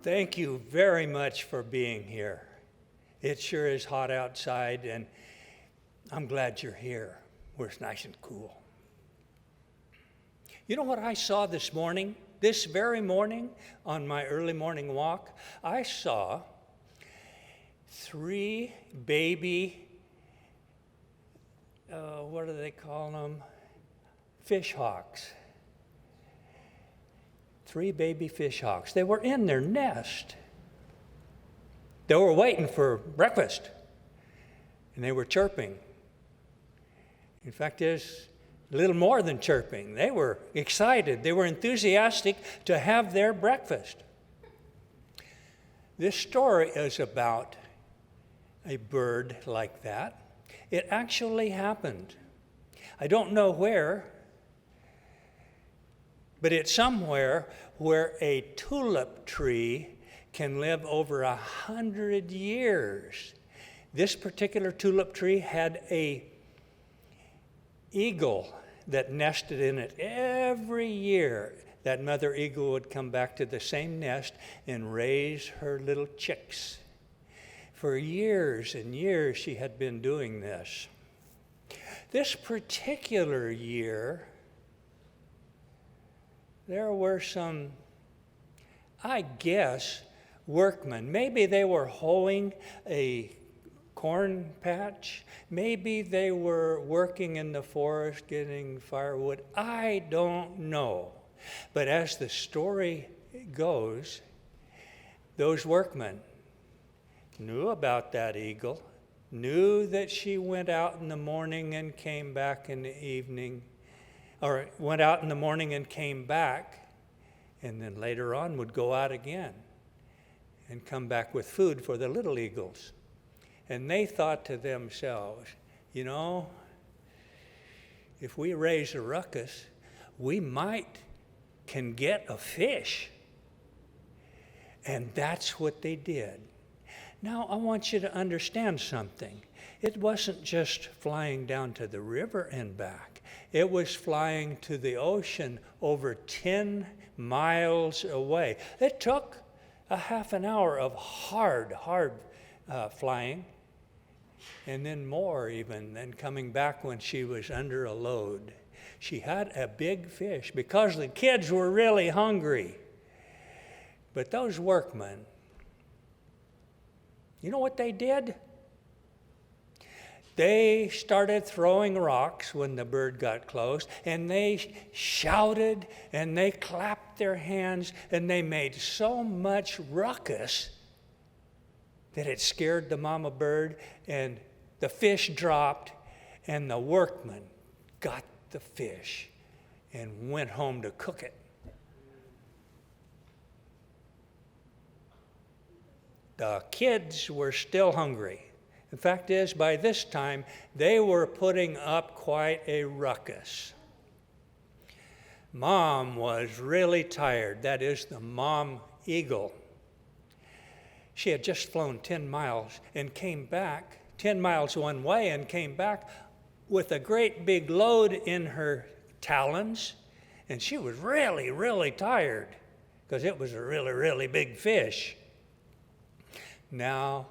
Thank you very much for being here. It sure is hot outside, and I'm glad you're here where it's nice and cool. You know what I saw this morning? This very morning on my early morning walk, I saw 3 baby, what do they call them? Fish hawks. 3 baby fish hawks. They were in their nest. They were waiting for breakfast, and they were chirping. In fact, there's a little more than chirping. They were excited. They were enthusiastic to have their breakfast. This story is about a bird like that. It actually happened. I don't know where, but it's somewhere where a tulip tree can live over 100 years. This particular tulip tree had a eagle that nested in it every year. That mother eagle would come back to the same nest and raise her little chicks. For years and years she had been doing this. This particular year, there were some, I guess, workmen. Maybe they were hoeing a corn patch. Maybe they were working in the forest getting firewood. I don't know. But as the story goes, those workmen knew about that eagle, knew that she went out in the morning and came back in the evening, or went out in the morning and came back, and then later on would go out again and come back with food for the little eagles. And they thought to themselves, you know, if we raise a ruckus, we might can get a fish. And that's what they did. Now, I want you to understand something. It wasn't just flying down to the river and back. It was flying to the ocean over 10 miles away. It took a half an hour of hard flying, and then more even, than coming back when she was under a load. She had a big fish because the kids were really hungry. But those workmen, you know what they did? They started throwing rocks when the bird got close, and they shouted, and they clapped their hands, and they made so much ruckus that it scared the mama bird, and the fish dropped, and the workmen got the fish and went home to cook it. The kids were still hungry. The fact is, by this time, they were putting up quite a ruckus. Mom was really tired. That is, the mom eagle. She had just flown 10 miles and came back, 10 miles one way, and came back with a great big load in her talons. And she was really, really tired because it was a really, really big fish. Now,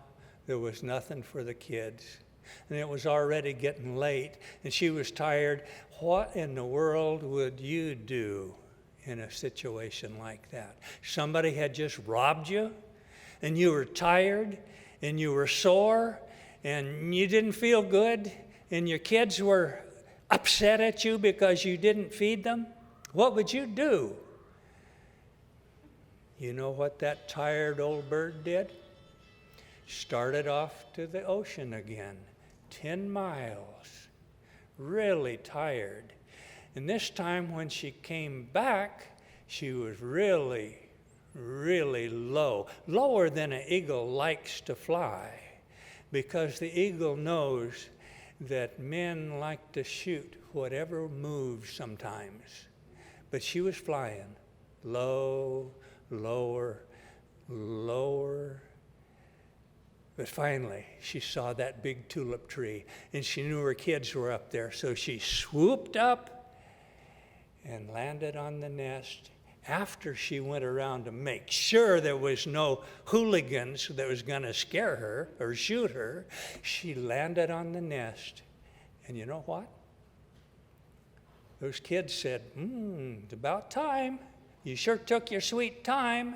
there was nothing for the kids, and it was already getting late, and she was tired. What in the world would you do in a situation like that? Somebody had just robbed you, and you were tired, and you were sore, and you didn't feel good, and your kids were upset at you because you didn't feed them. What would you do? You know what that tired old bird did? Started off to the ocean again, 10 miles, really tired. And this time when she came back, she was really, really low, lower than an eagle likes to fly, because the eagle knows that men like to shoot whatever moves sometimes. But she was flying low, lower, lower. But finally, she saw that big tulip tree, and she knew her kids were up there. So she swooped up and landed on the nest after she went around to make sure there was no hooligans that was going to scare her or shoot her, she landed on the nest. And you know what? Those kids said, it's about time. You sure took your sweet time.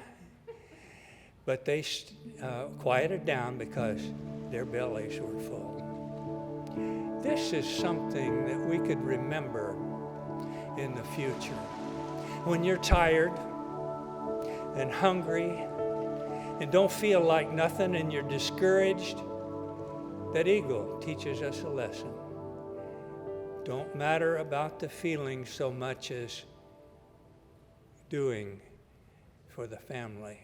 But they quieted down because their bellies were full. This is something that we could remember in the future. When you're tired and hungry and don't feel like nothing and you're discouraged, that eagle teaches us a lesson. Don't matter about the feelings so much as doing for the family.